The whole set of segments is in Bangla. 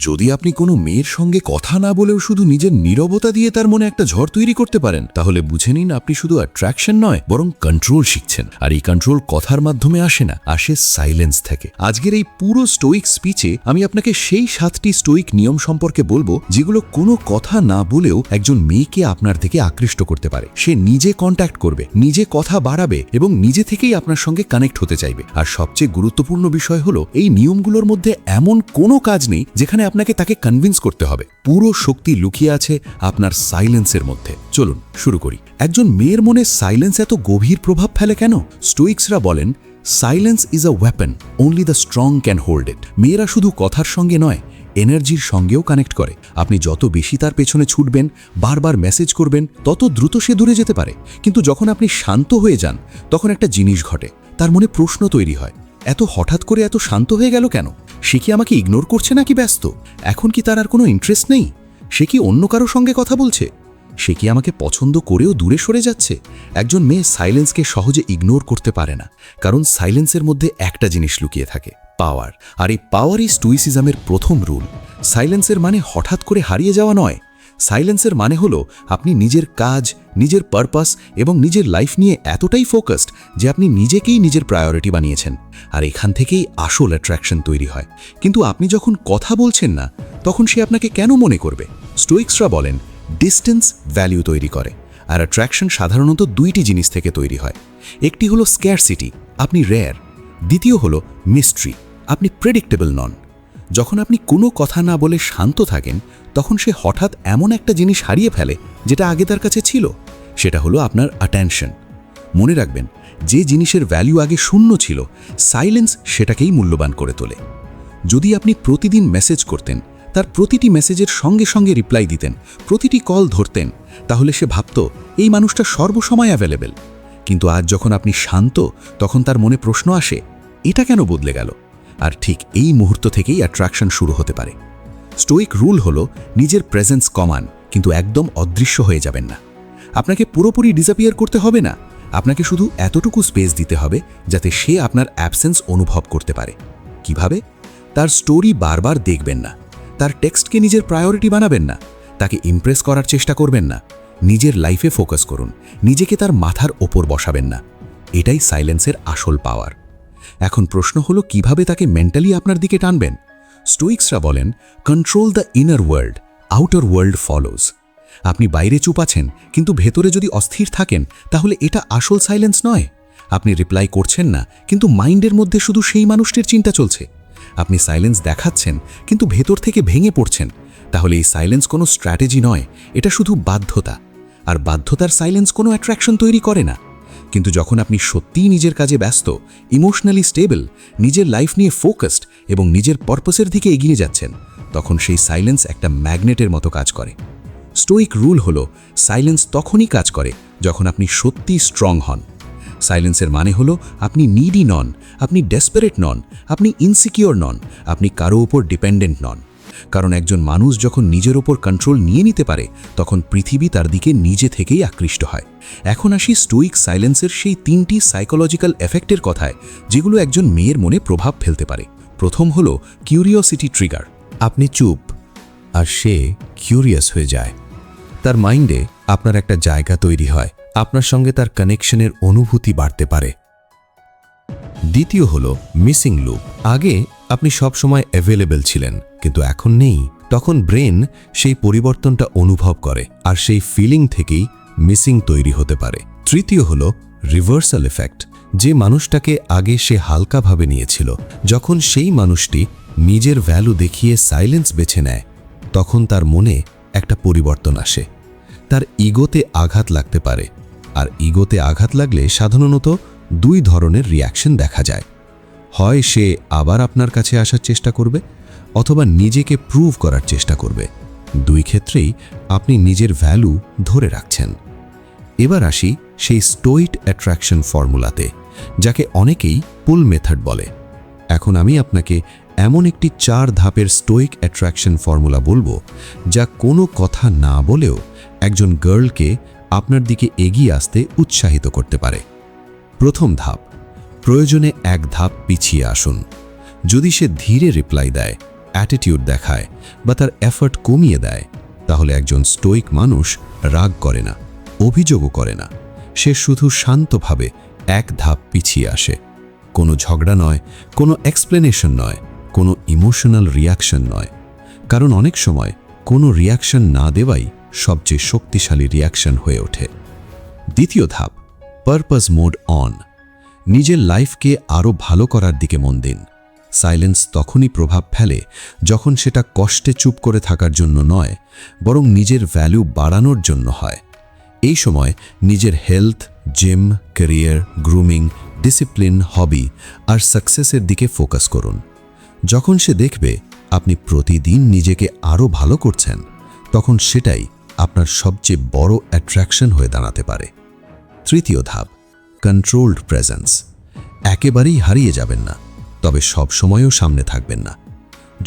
যদি আপনি কোনো মেয়ের সঙ্গে কথা না বলেও শুধু নিজের নীরবতা দিয়ে তার মনে একটা ঝড় তৈরি করতে পারেন, তাহলে বুঝে নিন আপনি শুধু অ্যাট্রাকশন নয় বরং কন্ট্রোল শিখছেন। আর এই কন্ট্রোল কথার মাধ্যমে আসে না, আসে সাইলেন্স থেকে। আজকের এই পুরো স্টোইক স্পিচে আমি আপনাকে সেই 7টি স্টোইক নিয়ম সম্পর্কে বলবো যেগুলো কোনো কথা না বলেও একজন মেয়েকে আপনার থেকে আকৃষ্ট করতে পারে। সে নিজে কন্ট্যাক্ট করবে, নিজে কথা বাড়াবে এবং নিজে থেকেই আপনার সঙ্গে কানেক্ট হতে চাইবে। আর সবচেয়ে গুরুত্বপূর্ণ বিষয় হলো, এই নিয়মগুলোর মধ্যে এমন কোনো কাজ নেই যেখানে আপনাকে তাকে কনভিন্স করতে হবে। পুরো শক্তি লুকিয়ে আছে আপনার সাইলেন্সের মধ্যে। চলুন শুরু করি। একজন মেয়ের মনে সাইলেন্স এত গভীর প্রভাব ফেলে কেন? স্টোইক্সরা বলেন, silence is a weapon, only the strong can hold it. মেয়েরা শুধু কথার সঙ্গে নয়, এনার্জির সঙ্গেও কানেক্ট করে। আপনি যত বেশি তার পেছনে ছুটবেন, বারবার মেসেজ করবেন, তত দ্রুত সে দূরে যেতে পারে। কিন্তু যখন আপনি শান্ত হয়ে যান, তখন একটা জিনিস ঘটে, তার মনে প্রশ্ন তৈরি হয়, এত হঠাৎ করে এত শান্ত হয়ে গেল কেন? সে কি আমাকে ইগনোর করছে নাকি ব্যস্ত? এখন কি তার আর কোনো ইন্টারেস্ট নেই? সে কি অন্য কারো সঙ্গে কথা বলছে? সে কি আমাকে পছন্দ করেও দূরে সরে যাচ্ছে? একজন মেয়ে সাইলেন্সকে সহজে ইগনোর করতে পারে না, কারণ সাইলেন্সের মধ্যে একটা জিনিস লুকিয়ে থাকে, পাওয়ার। আর এই পাওয়ারই স্টোইসিজমের প্রথম রুল। সাইলেন্সের মানে হঠাৎ করে হারিয়ে যাওয়া নয়। সাইলেন্সের মানে হলো আপনি নিজের কাজ, নিজের পারপাস এবং নিজের লাইফ নিয়ে এতটাই ফোকাসড যে আপনি নিজেকেই নিজের প্রায়োরিটি বানিয়েছেন। আর এখান থেকেই আসল অ্যাট্রাকশন তৈরি হয়। কিন্তু আপনি যখন কথা বলছেন না, তখন সে আপনাকে কেন মনে করবে? স্টোইক্সরা বলেন, ডিস্টেন্স ভ্যালু তৈরি করে। আর অ্যাট্রাকশন সাধারণত 2টি জিনিস থেকে তৈরি হয়। একটি হলো স্ক্যারসিটি, আপনি রেয়ার। দ্বিতীয় হলো মিস্ট্রি, আপনি প্রেডিক্টেবল নন। যখন আপনি কোনো কথা না বলে শান্ত থাকেন, তখন সে হঠাৎ এমন একটা জিনিস হারিয়ে ফেলে যেটা আগে তার কাছে ছিল। সেটা হলো আপনার অ্যাটেনশন। মনে রাখবেন, যে জিনিসের ভ্যালু আগে শূন্য ছিল, সাইলেন্স সেটাকেই মূল্যবান করে তোলে। যদি আপনি প্রতিদিন মেসেজ করতেন, তার প্রতিটি মেসেজের সঙ্গে সঙ্গে রিপ্লাই দিতেন, প্রতিটি কল ধরতেন, তাহলে সে ভাবত এই মানুষটা সর্বসময় অ্যাভেলেবেল। কিন্তু আজ যখন আপনি শান্ত, তখন তার মনে প্রশ্ন আসে, এটা কেন বদলে গেল? আর ঠিক এই মুহূর্ত থেকেই অ্যাট্রাকশন শুরু হতে পারে। স্টোইক রুল হলো, নিজের প্রেজেন্স কমান, কিন্তু একদম অদৃশ্য হয়ে যাবেন না। আপনাকে পুরোপুরি ডিসঅ্যাপিয়ার করতে হবে না, আপনাকে শুধু এতটুকু স্পেস দিতে হবে যাতে সে আপনার অ্যাবসেন্স অনুভব করতে পারে। কিভাবে? তার স্টোরি বারবার দেখবেন না, তার টেক্সটকে নিজের প্রায়োরিটি বানাবেন না, তাকে ইমপ্রেস করার চেষ্টা করবেন না। নিজের লাইফে ফোকাস করুন, নিজেকে তার মাথার ওপর বসাবেন না। এটাই সাইলেন্সের আসল পাওয়ার। এখন প্রশ্ন হলো, কিভাবে তাকে মেন্টালি আপনার দিকে টানবেন? স্টোইক্সরা বলেন, control the inner world, outer world follows. আপনি বাইরে চুপ আছেন, কিন্তু ভেতরে যদি অস্থির থাকেন, তাহলে এটা আসল সাইলেন্স নয়। আপনি রিপ্লাই করছেন না, কিন্তু মাইন্ডের মধ্যে শুধু সেই মানুষটির চিন্তা চলছে। আপনি সাইলেন্স দেখাচ্ছেন, কিন্তু ভেতর থেকে ভেঙে পড়ছেন। তাহলে এই সাইলেন্স কোনো স্ট্র্যাটেজি নয়, এটা শুধু বাধ্যতা। আর বাধ্যতার সাইলেন্স কোনো অ্যাট্রাকশন তৈরি করে না। কিন্তু যখন আপনি সত্যিই নিজের কাজে ব্যস্ত, ইমোশনালি স্টেবল, নিজের লাইফ নিয়ে ফোকাসড এবং নিজের পারপাসের দিকে এগিয়ে যাচ্ছেন, তখন সেই সাইলেন্স একটা ম্যাগনেটের মতো কাজ করে। স্টোইক রুল হলো, সাইলেন্স তখনই কাজ করে যখন আপনি সত্যিই স্ট্রং হন। সাইলেন্সের মানে হলো, আপনি নিডি নন, আপনি ডেসপারেট নন, আপনি ইনসিকিওর নন, আপনি কারো উপর ডিপেন্ডেন্ট নন। কারণ একজন মানুষ যখন নিজের ওপর কন্ট্রোল নিয়ে নিতে পারে, তখন পৃথিবী তার দিকে নিজে থেকেই আকৃষ্ট হয়। এখন আসি স্টোইক সাইলেন্সের সেই 3টি সাইকোলজিক্যাল এফেক্টের কথায়, যেগুলো একজন মেয়ের মনে প্রভাব ফেলতে পারে। প্রথম হলো কিউরিওসিটি ট্রিগার। আপনি চুপ, আর সে কিউরিয়াস হয়ে যায়। তার মাইন্ডে আপনার একটা জায়গা তৈরি হয়, আপনার সঙ্গে তার কানেকশনের অনুভূতি বাড়তে পারে। দ্বিতীয় হলো মিসিং লুপ। আগে আপনি সব সময় অ্যাভেলেবল ছিলেন, কিন্তু এখন নেই। তখন ব্রেন সেই পরিবর্তনটা অনুভব করে, আর সেই ফিলিং থেকেই মিসিং তৈরি হতে পারে। তৃতীয় হলো রিভার্সাল এফেক্ট। যে মানুষটাকে আগে সে হালকাভাবে নিয়েছিল, যখন সেই মানুষটি নিজের ভ্যালু দেখিয়ে সাইলেন্স বেছে নেয়, তখন তার মনে একটা পরিবর্তন আসে। তার ইগোতে আঘাত লাগতে পারে। আর ইগোতে আঘাত লাগলে সাধারণত 2 ধরনের রিয়াকশন দেখা যায়। হয় সে আবার আপনার কাছে আসার চেষ্টা করবে, অথবা নিজেকে প্রুভ করার চেষ্টা করবে। 2 ক্ষেত্রেই আপনি নিজের ভ্যালু ধরে রাখছেন। এবার আসি সেই স্টোইক অ্যাট্রাকশন ফর্মুলাতে, যাকে অনেকেই পুল মেথড বলে। এখন আমি আপনাকে এমন একটি 4 ধাপের স্টোইক অ্যাট্রাকশন ফর্মুলা বলবো, যা কোনো কথা না বলেও একজন গার্লকে আপনার দিকে এগিয়ে আসতে উৎসাহিত করতে পারে। প্রথম ধাপ, প্রয়োজনে 1 ধাপ পিছিয়ে আসুন। যদি সে ধীরে রিপ্লাই দেয়, অ্যাটিটিউড দেখায় বা তার এফর্ট কমিয়ে দেয়, তাহলে একজন স্টোইক মানুষ রাগ করে না, অভিযোগও করে না। সে শুধু শান্তভাবে এক ধাপ পিছিয়ে আসে। কোনো ঝগড়া নয়, কোনো এক্সপ্লেনেশন নয়, কোনো ইমোশনাল রিয়াকশন নয়। কারণ অনেক সময় কোনো রিয়াকশন না দেওয়াই সবচেয়ে শক্তিশালী রিয়াকশন হয়ে ওঠে। দ্বিতীয় ধাপ, পারপাস মোড অন। নিজের লাইফকে আরও ভালো করার দিকে মন দিন। সাইলেন্স তখনই প্রভাব ফেলে যখন সেটা কষ্টে চুপ করে থাকার জন্য নয়, বরং নিজের ভ্যালু বাড়ানোর জন্য হয়। এই সময় নিজের health, gym, career, grooming, discipline, hobby আর সাকসেসের দিকে ফোকাস করুন। যখন সে দেখবে আপনি প্রতিদিন নিজেকে আরও ভালো করছেন, তখন সেটাই আপনার সবচেয়ে বড় অ্যাট্রাকশন হয়ে দাঁড়াতে পারে। তৃতীয় ধাপ, কন্ট্রোলড প্রেজেন্স। একেবারেই হারিয়ে যাবেন না, তবে সব সময়ও সামনে থাকবেন না।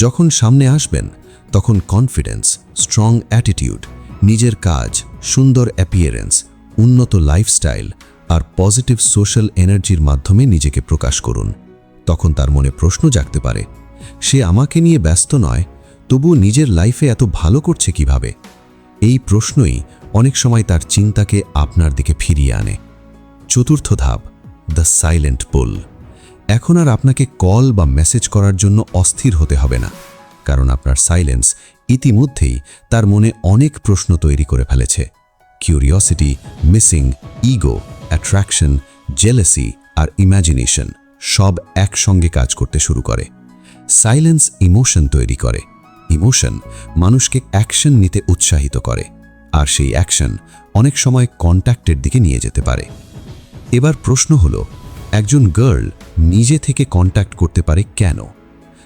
যখন সামনে আসবেন, তখন কনফিডেন্স, স্ট্রং অ্যাটিটিউড, নিজের কাজ, সুন্দর অ্যাপিয়ারেন্স, উন্নত লাইফস্টাইল আর পজিটিভ সোশ্যাল এনার্জির মাধ্যমে নিজেকে প্রকাশ করুন। তখন তার মনে প্রশ্ন জাগতে পারে, সে আমাকে নিয়ে ব্যস্ত নয়, তবুও নিজের লাইফে এত ভালো করছে কিভাবে? এই প্রশ্নই অনেক সময় তার চিন্তাকে আপনার দিকে ফিরিয়ে আনে। চতুর্থ ধাপ, দ্য সাইলেন্ট পুল। এখন আর আপনাকে কল বা মেসেজ করার জন্য অস্থির হতে হবে না, কারণ আপনার সাইলেন্স ইতিমধ্যেই তার মনে অনেক প্রশ্ন তৈরি করে ফেলেছে। Curiosity, missing, ego, attraction, jealousy আর ইম্যাজিনেশন সব একসঙ্গে কাজ করতে শুরু করে। সাইলেন্স ইমোশন তৈরি করে। ইমোশন মানুষকে অ্যাকশন নিতে উৎসাহিত করে, আর সেই অ্যাকশন অনেক সময় কন্ট্যাক্টের দিকে নিয়ে যেতে পারে। এবার প্রশ্ন হলো, একজন গার্ল নিজে থেকে কন্ট্যাক্ট করতে পারে কেন?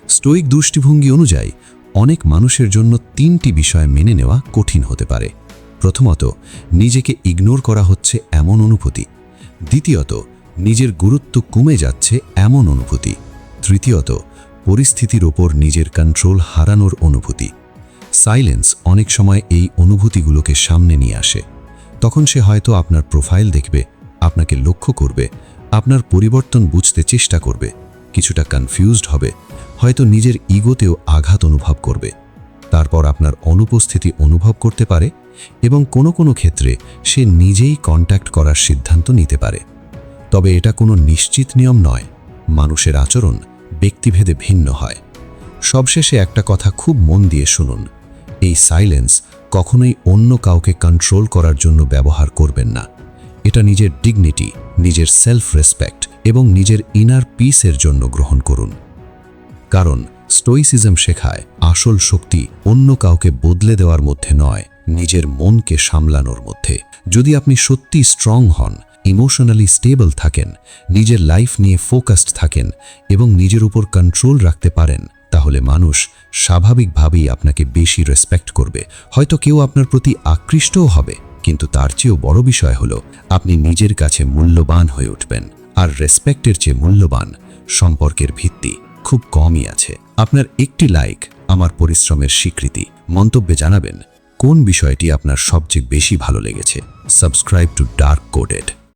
স্টোইক দৃষ্টিভঙ্গি অনুযায়ী অনেক মানুষের জন্য 3টি বিষয় মেনে নেওয়া কঠিন হতে পারে। প্রথমত, নিজেকে ইগনোর করা হচ্ছে এমন অনুভূতি। দ্বিতীয়ত, নিজের গুরুত্ব কমে যাচ্ছে এমন অনুভূতি। তৃতীয়ত, পরিস্থিতির ওপর নিজের কন্ট্রোল হারানোর অনুভূতি। সাইলেন্স অনেক সময় এই অনুভূতিগুলোকে সামনে নিয়ে আসে। তখন সে হয়তো আপনার প্রোফাইল দেখবে, আপনাকে লক্ষ্য করবে, আপনার পরিবর্তন বুঝতে চেষ্টা করবে, কিছুটা কনফিউজড হবে, হয়তো নিজের ইগোতেও আঘাত অনুভব করবে। তারপর আপনার অনুপস্থিতি অনুভব করতে পারে এবং কোনো কোনো ক্ষেত্রে সে নিজেই কন্ট্যাক্ট করার সিদ্ধান্ত নিতে পারে। তবে এটা কোনো নিশ্চিত নিয়ম নয়। মানুষের আচরণ ব্যক্তিভেদে ভিন্ন হয়। সবশেষে একটা কথা খুব মন দিয়ে শুনুন, এই সাইলেন্স কখনোই অন্য কাউকে কন্ট্রোল করার জন্য ব্যবহার করবেন না। এটা নিজের ডিগনিটি, নিজের সেলফ রেসপেক্ট এবং নিজের ইনার পিসের জন্য গ্রহণ করুন। কারণ স্টোইসিজম শেখায় আসল শক্তি অন্য কাউকে বদলে দেওয়ার মধ্যে নয়, নিজের মনকে সামলানোর মধ্যে। যদি আপনি সত্যি স্ট্রং হন, ইমোশনালি স্টেবল থাকেন, নিজের লাইফ নিয়ে ফোকাসড থাকেন এবং নিজের উপর কন্ট্রোল রাখতে পারেন, তাহলে মানুষ স্বাভাবিকভাবেই আপনাকে বেশি রেসপেক্ট করবে। হয়তো কেউ আপনার প্রতি আকৃষ্টও হবে, কিন্তু তার চেয়েও বড় বিষয় হলো আপনি নিজের কাছে মূল্যবান হয়ে উঠবেন। আর রেসপেক্টের চেয়ে মূল্যবান সম্পর্কের ভিত্তি খুব কমই আছে। আপনার একটি লাইক আমার পরিশ্রমের স্বীকৃতি। মন্তব্যে জানাবেন কোন বিষয়টি আপনার সবচেয়ে বেশি ভালো লেগেছে। Subscribe to dark coded.